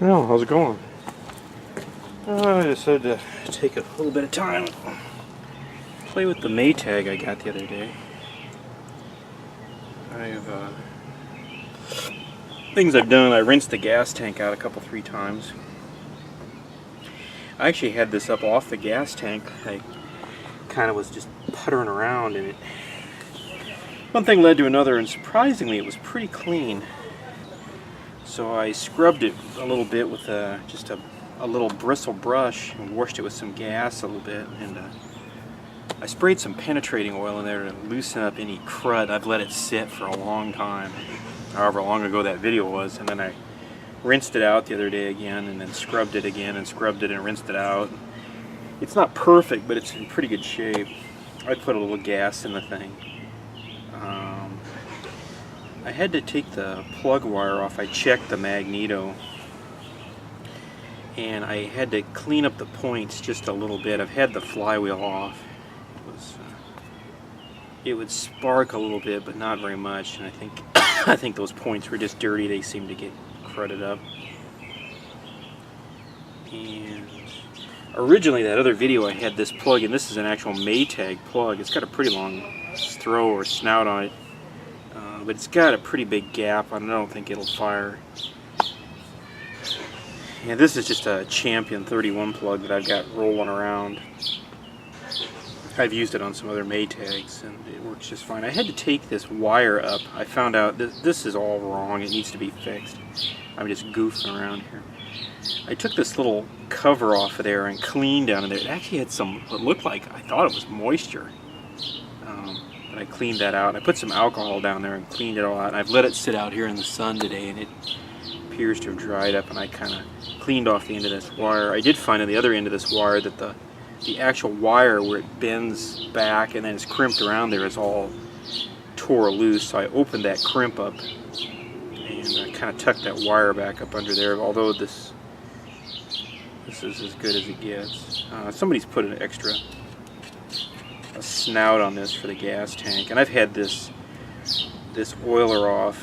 Well, how's it going? I decided to take a little bit of time, play with the Maytag I got the other day. Things I've done, I rinsed the gas tank out a couple, 3 times. I actually had this up off the gas tank. I kind of was just puttering around in it. One thing led to another, and surprisingly it was pretty clean. So I scrubbed it a little bit with just a little bristle brush and washed it with some gas a little bit, and I sprayed some penetrating oil in there to loosen up any crud. I've let it sit for a long time, however long ago that video was, and then I rinsed it out the other day again, and then scrubbed it again, and scrubbed it and rinsed it out. It's not perfect, but it's in pretty good shape. I put a little gas in the thing. I had to take the plug wire off. I checked the magneto, and I had to clean up the points just a little bit. I've had the flywheel off. It would spark a little bit, but not very much, and I think those points were just dirty. They seemed to get crudded up. And originally, that other video, I had this plug, and this is an actual Maytag plug. It's got a pretty long throw or snout on it, but it's got a pretty big gap. I don't think it'll fire. And this is just a Champion 31 plug that I've got rolling around. I've used it on some other Maytags, and it works just fine. I had to take this wire up. I found out that this is all wrong. It needs to be fixed. I'm just goofing around here. I took this little cover off of there and cleaned down in there. It actually had some, what looked like, I thought it was moisture. But I cleaned that out. I put some alcohol down there and cleaned it all out. And I've let it sit out here in the sun today, and it appears to have dried up, and I kind of cleaned off the end of this wire. I did find on the other end of this wire that the actual wire where it bends back and then it's crimped around there is all tore loose. So I opened that crimp up and I kind of tucked that wire back up under there, although this is as good as it gets. Somebody's put an extra snout on this for the gas tank, and I've had this oiler off,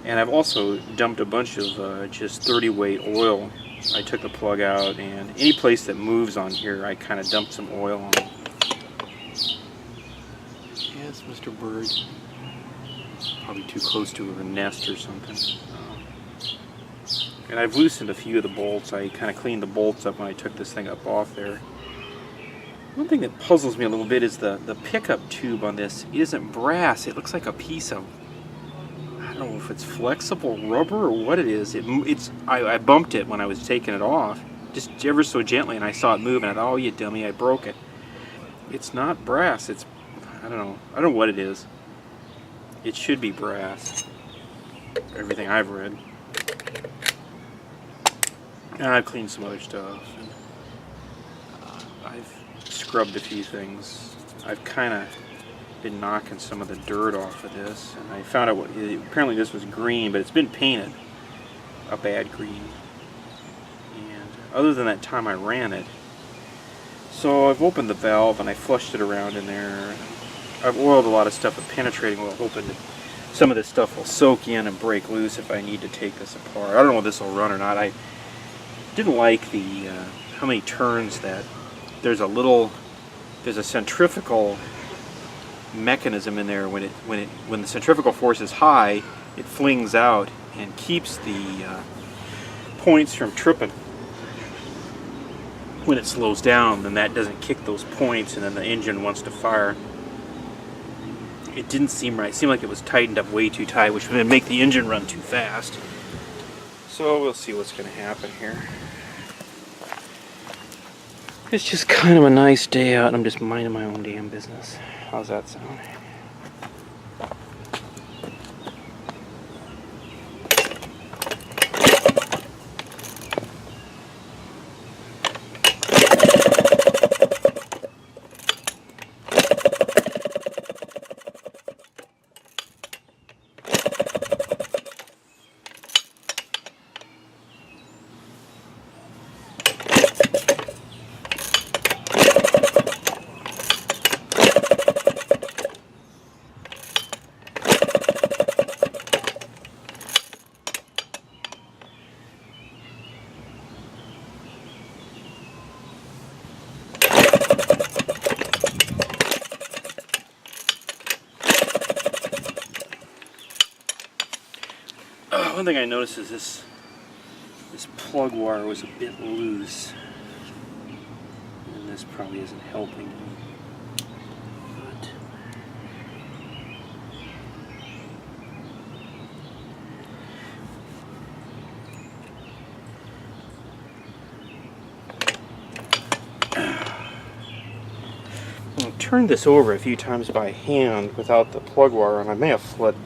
and I've also dumped a bunch of just 30 weight oil. I took the plug out, and any place that moves on here, I kind of dumped some oil on. Yes, Mr. Bird. Probably too close to a nest or something. And I've loosened a few of the bolts. I kind of cleaned the bolts up when I took this thing up off there. One thing that puzzles me a little bit is the pickup tube on this isn't brass. It looks like a piece of, I don't know if it's flexible rubber or what it is. I bumped it when I was taking it off, just ever so gently, and I saw it move, and I thought, oh, you dummy, I broke it. It's not brass. It's, I don't know what it is. It should be brass. Everything I've read. And I've cleaned some other stuff. And, I've scrubbed a few things. I've kind of been knocking some of the dirt off of this, and I found out apparently this was green, but it's been painted a bad green. And other than that time I ran it, so I've opened the valve and I flushed it around in there. I've oiled a lot of stuff with penetrating oil, hoping that some of this stuff will soak in and break loose if I need to take this apart. I don't know if this will run or not. I didn't like the how many turns that there's a centrifugal mechanism in there. When the centrifugal force is high, it flings out and keeps the points from tripping. When it slows down, then that doesn't kick those points, and then the engine wants to fire. It didn't seem right. It seemed like it was tightened up way too tight, which would make the engine run too fast. So we'll see what's going to happen here. It's just kind of a nice day out, and I'm just minding my own damn business. How's that sound? One thing I noticed is this plug wire was a bit loose, and this probably isn't helping. I turned this over a few times by hand without the plug wire on. I may have fled.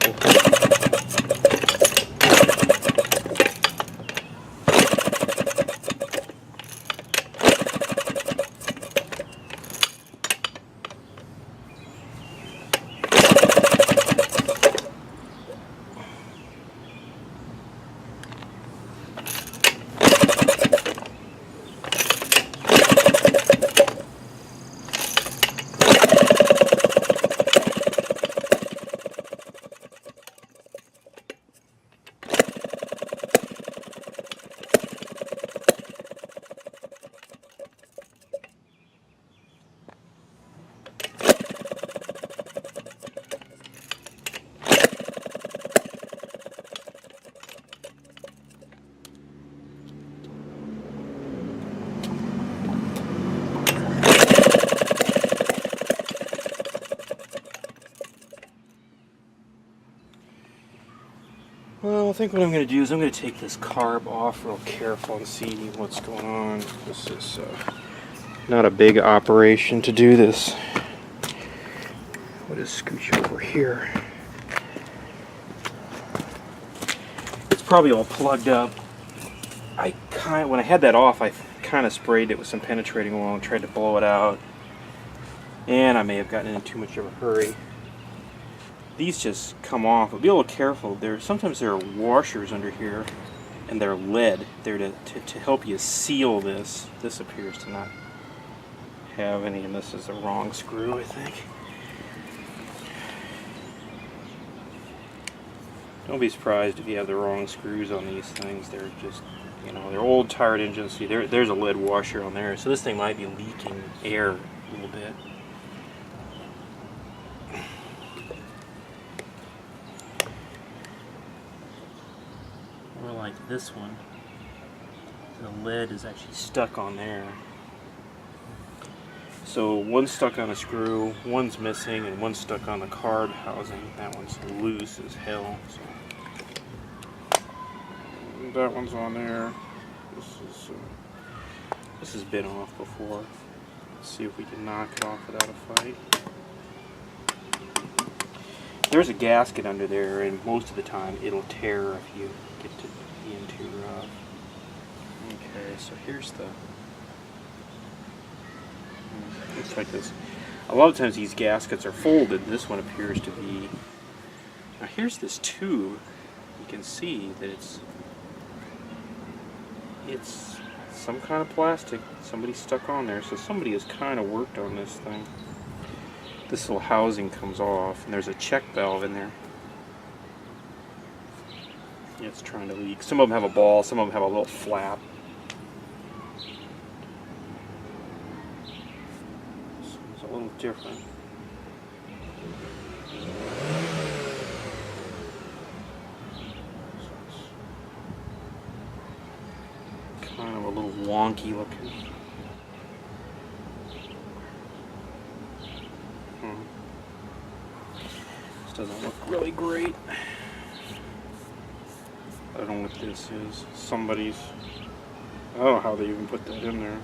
Well, I think what I'm going to do is I'm going to take this carb off real careful and see what's going on. This is not a big operation to do this. We'll just scooch over here. It's probably all plugged up. When I had that off, I kind of sprayed it with some penetrating oil and tried to blow it out. And I may have gotten in too much of a hurry. These just come off, but be a little careful. Sometimes there are washers under here, and they're lead. They're to help you seal this. This appears to not have any, and this is the wrong screw, I think. Don't be surprised if you have the wrong screws on these things. They're just, you know, they're old tired engines. See, there's a lead washer on there, so this thing might be leaking air a little bit. Like this one, the lead is actually stuck on there. So one's stuck on a screw, one's missing, and one's stuck on the carb housing. That one's loose as hell. So that one's on there. This has been off before. Let's see if we can knock it off without a fight. There's a gasket under there, and most of the time it'll tear if you get to being too rough. Okay, so here's the. Looks like this. A lot of times these gaskets are folded. This one appears to be. Now here's this tube. You can see that it's some kind of plastic. Somebody stuck on there, so somebody has kind of worked on this thing. This little housing comes off, and there's a check valve in there. It's trying to leak. Some of them have a ball, some of them have a little flap. It's a little different. Kind of a little wonky looking. This doesn't look really great. I don't know what this is. Somebody's. I don't know how they even put that in there.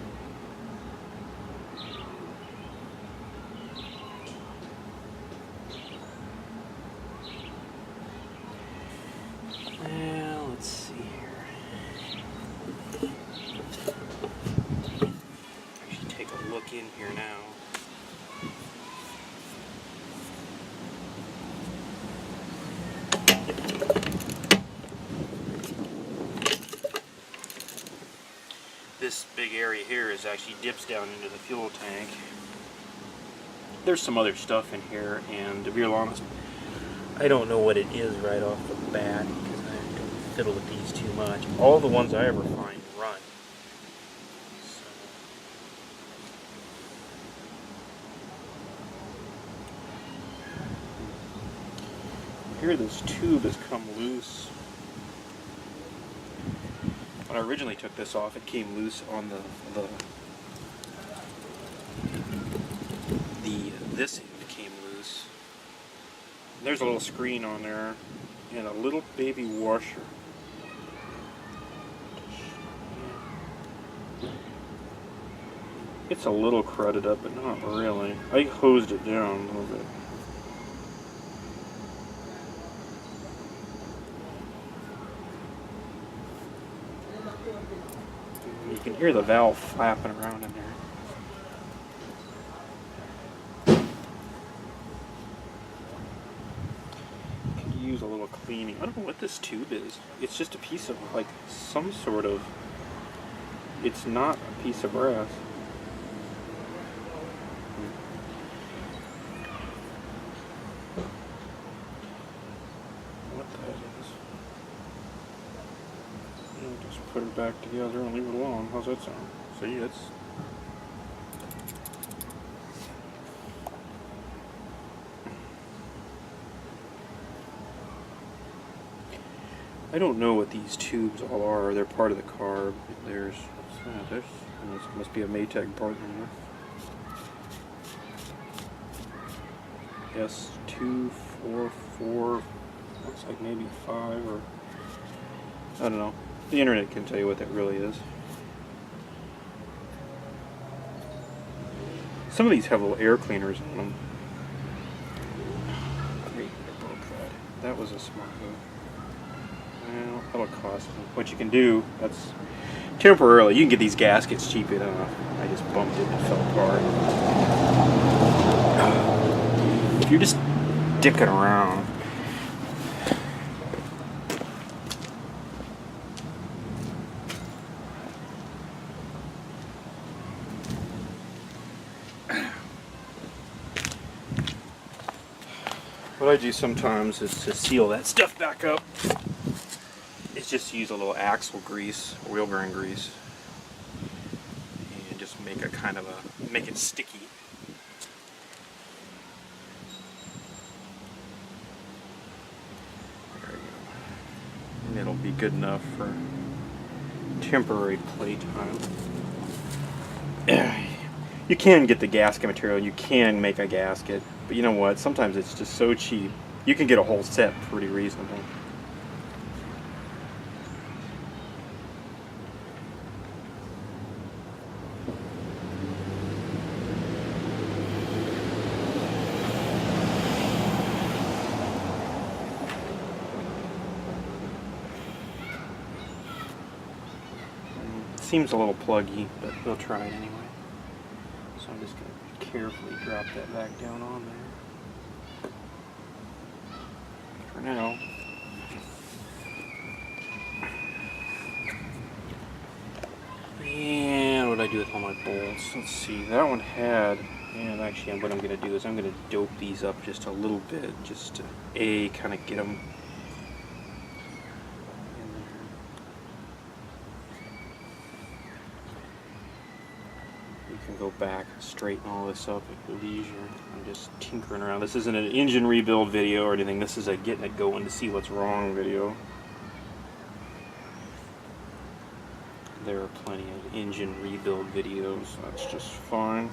Well, let's see here. I should take a look in here now. This big area here is actually dips down into the fuel tank. There's some other stuff in here, and to be honest, I don't know what it is right off the bat because I don't fiddle with these too much. All the ones I ever find run. So. Here this tube has come loose. When I originally took this off, it came loose on this end came loose. There's a little screen on there and a little baby washer. It's a little crudded up, but not really. I hosed it down a little bit. You can hear the valve flapping around in there. Could use a little cleaning. I don't know what this tube is. It's just a piece of, like, some sort of... It's not a piece of brass. What that is. I'll just put it back together and leave it alone. How's that sound? See, it's... I don't know what these tubes all are. They're part of the carb. There's this must be a Maytag part number. S244. Looks like maybe 5 or I don't know. The internet can tell you what that really is. Some of these have little air cleaners on them. Great, I broke that. That was a smart move. Well, that'll cost me. What you can do, that's temporarily, you can get these gaskets cheap enough. I just bumped it and it fell apart. If you're just dicking around, what I do sometimes is to seal that stuff back up. It's just use a little axle grease, wheel bearing grease, and just make a kind of a, make it sticky. There you go. And it'll be good enough for temporary playtime. You can get the gasket material, you can make a gasket, but you know what, sometimes it's just so cheap. You can get a whole set pretty reasonable. Seems a little pluggy, but we'll try it anyway. So I'm just going to carefully drop that back down on there. For now. And what did I do with all my bolts? Let's see, that one had, and actually what I'm going to do is I'm going to dope these up just a little bit, just to kind of get them. Can go back and straighten all this up at leisure. I'm just tinkering around. This isn't an engine rebuild video or anything. This is a getting it going to see what's wrong video. There are plenty of engine rebuild videos. That's just fine.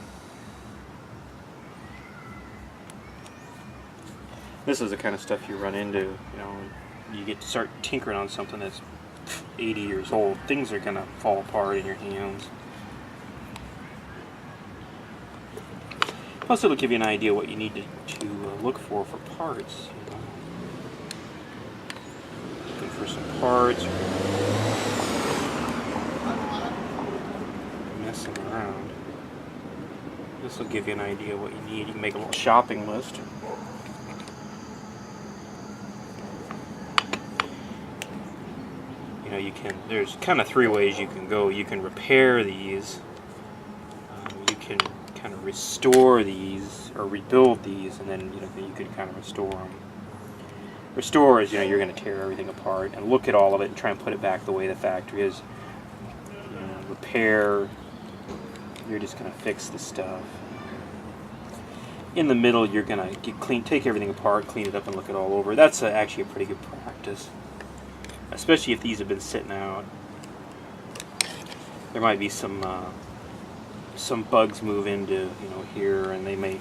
This is the kind of stuff you run into. You know, you get to start tinkering on something that's 80 years old. Things are gonna fall apart in your hands. Plus, it'll give you an idea what you need to look for parts. You know. Looking for some parts, messing around. This will give you an idea what you need. You can make a little shopping list. You know, you can. There's kind of 3 ways you can go. You can repair these. You can kind of restore these or rebuild these, and then you could kind of restore them. Restore is, you're going to tear everything apart and look at all of it and try and put it back the way the factory is. Repair, you're just going to fix the stuff. In the middle, you're going to take everything apart, clean it up, and look it all over. That's actually a pretty good practice, especially if these have been sitting out. there might be some bugs move into, here, and they may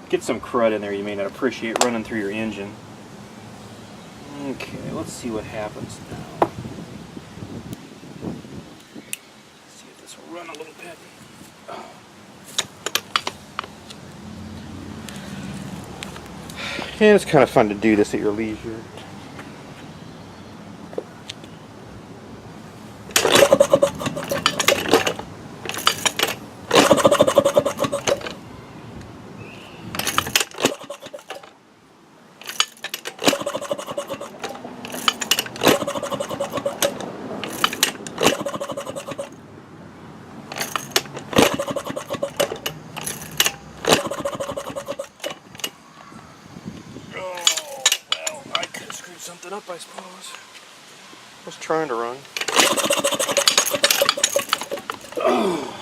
get some crud in there you may not appreciate running through your engine. Okay, let's see what happens now. Let's see if this will run a little bit. Oh. Yeah, it's kind of fun to do this at your leisure. Something up, I suppose. I was trying to run. Oh.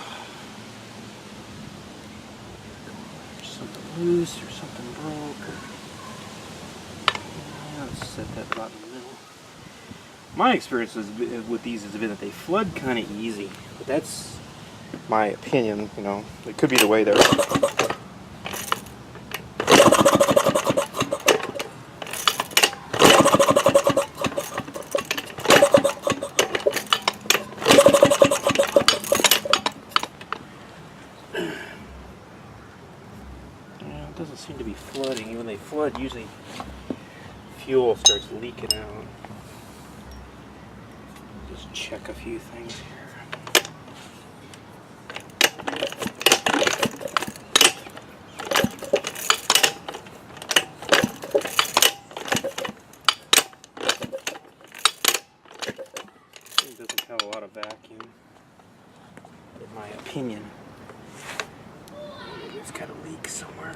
There's something loose or something broke. Let's set that about in the middle. My experience with these has been that they flood kind of easy, but that's my opinion. It could be the way they're. It doesn't seem to be flooding. When they flood, usually fuel starts leaking out. Just check a few things here. It doesn't have a lot of vacuum, in my opinion. It's got a leak somewhere.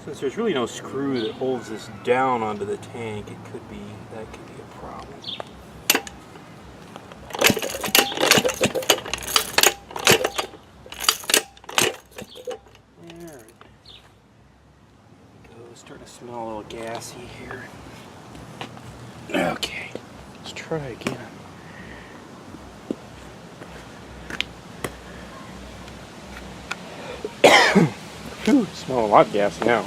Since there's really no screw that holds this down onto the tank, that could be a problem. There it goes. Starting to smell a little gassy here. Okay, let's try again. Whew, smell a lot gassy now.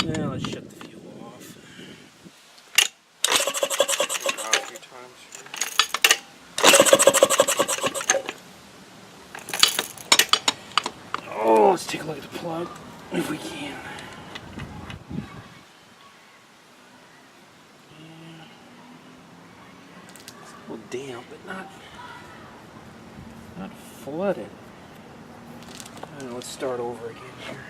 Now let's shut the fuel off. A few times here. Oh, let's take a look at the plug if we can. Damp, but not flooded. Let's start over again here.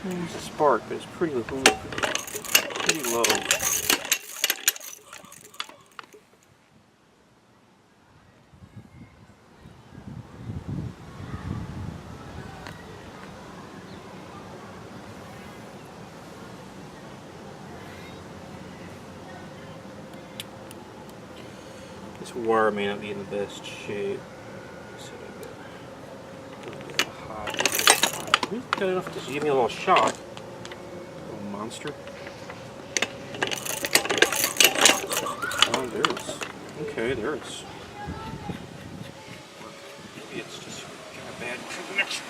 There's a spark, but it's pretty low. This wire may not be in the best shape. So got enough to give me a little shock. Little monster. Oh, there's. Okay, there's. Maybe it's just got a bad connection.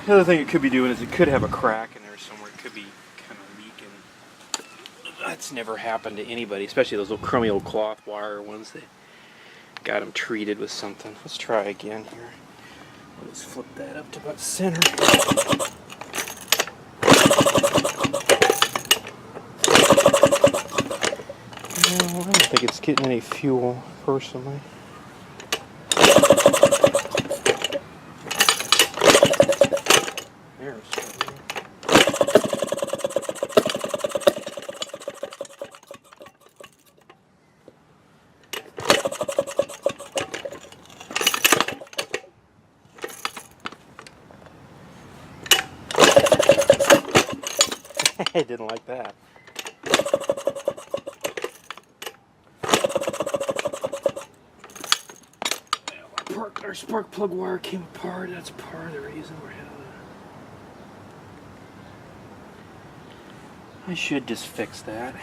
The other thing it could be doing is it could have a crack in there somewhere. It could be kind of leaking. That's never happened to anybody, especially those little crummy old cloth wire ones that got them treated with something. Let's try again here. Let's flip that up to about center. No, I don't think it's getting any fuel, personally. There's something. I didn't like that. Our spark plug wire came apart. That's part of the reason we're having. I should just fix that.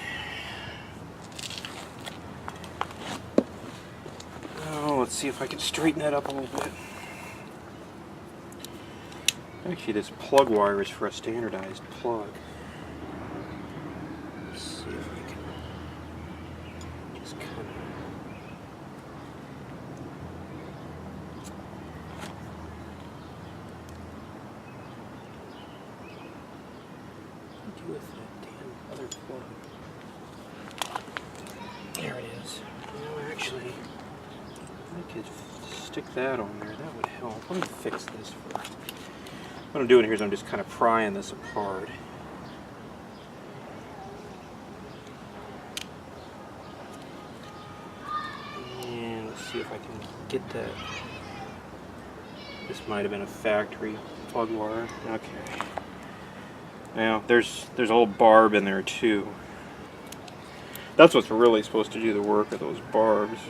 Oh, let's see if I can straighten that up a little bit. Actually, this plug wire is for a standardized plug. Let's see if I can just kind of. What do I do with that damn other plug? There it is. No, actually, I could stick that on there. That would help. Let me fix this first. What I'm doing here is I'm just kind of prying this apart. And let's see if I can get that. This might have been a factory plug wire. Okay. Now there's a little barb in there too. That's what's really supposed to do the work of those barbs,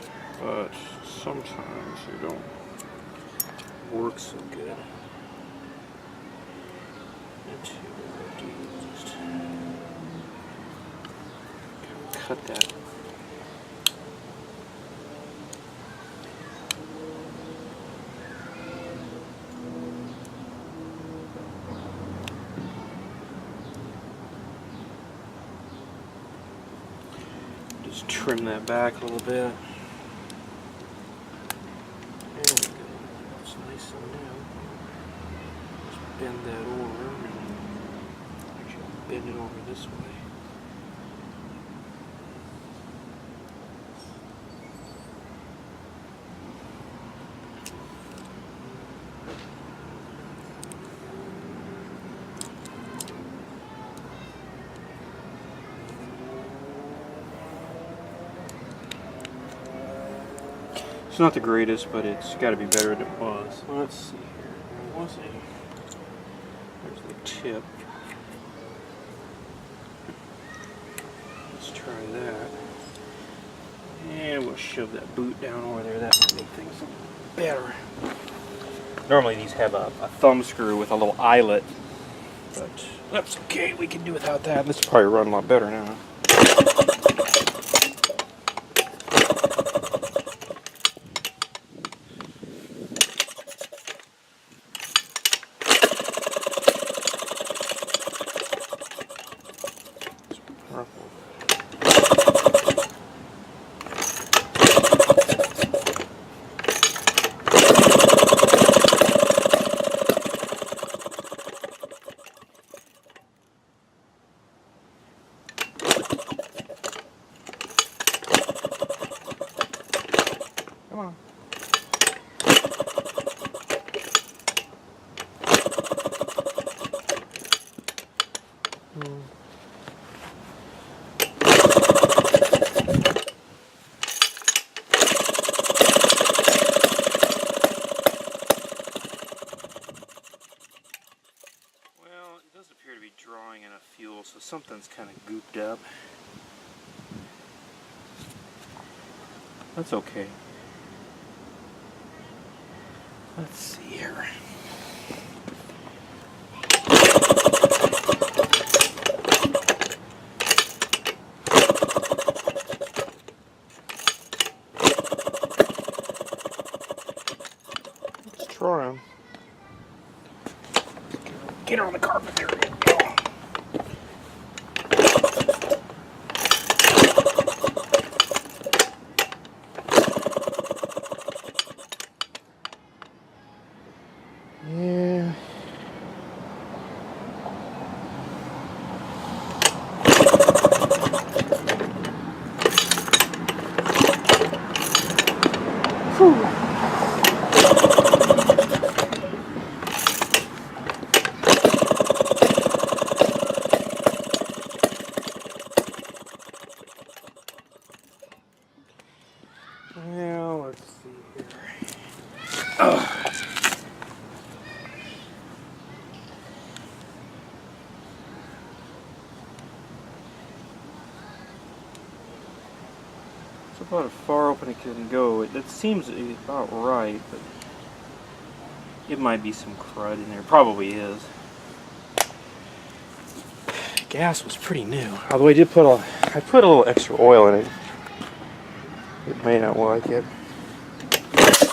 but sometimes they don't work so good. Just cut that. Just trim that back a little bit. There we go. That's nice and new. Just bend that over. Actually, bend it over this way. It's not the greatest, but it's got to be better than it was. Let's see here. Where was it? There's the tip. Let's try that. And we'll shove that boot down over there. That will make things better. Normally these have a thumb screw with a little eyelet, but that's okay. We can do without that. This will probably run a lot better now. Come on. Well, it does appear to be drawing enough fuel, so something's kind of gooped up. That's okay. Let's see here. Let's try them. Get her on the carpet there. Yeah. Whew. Well, let's see here. Ugh. It's about as far open it can go. That seems about right, but it might be some crud in there. Probably is. Gas was pretty new. Although I put a little extra oil in it. It may not like it. That's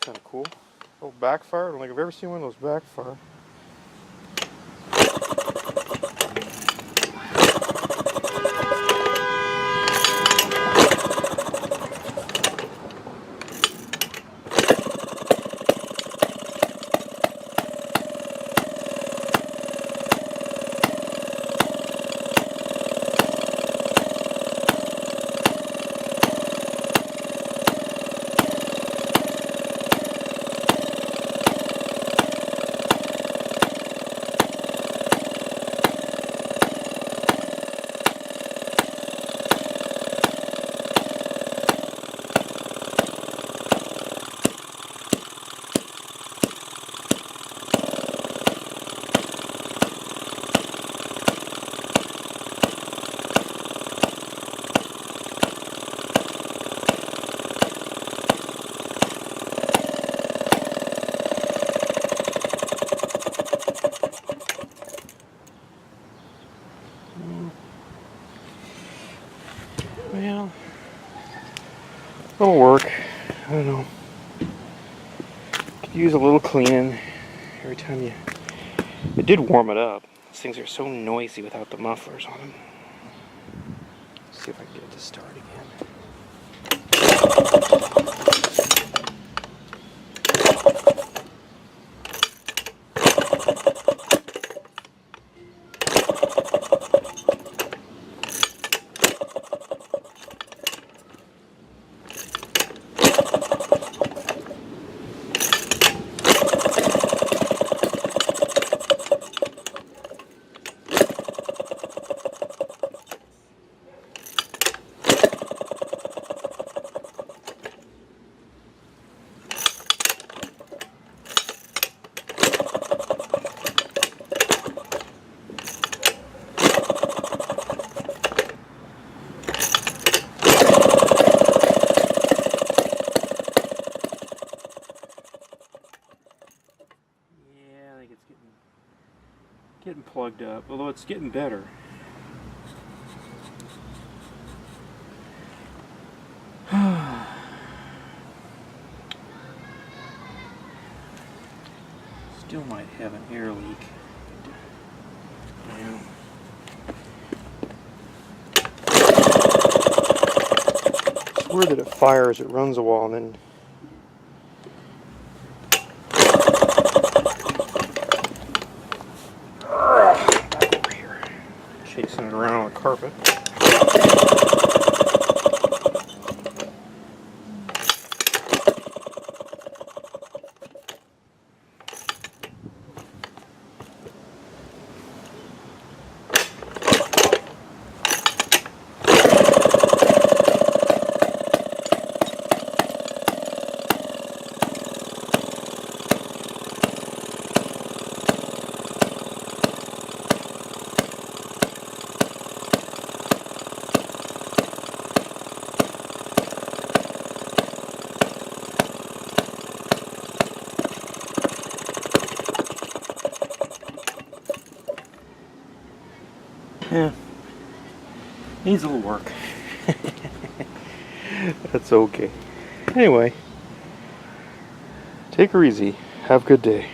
kind of cool. A little backfire. I don't think I've ever seen one of those backfire. Well, it'll work. I don't know. Could use a little cleaning every time you... It did warm it up. These things are so noisy without the mufflers on them. Let's see if I can get it to start again. Getting plugged up, although it's getting better. Still might have an air leak. Yeah. It's weird that it fires, it runs a while, and then chasing it around on the carpet. Yeah, needs a little work. That's okay. Anyway, take her easy. Have a good day.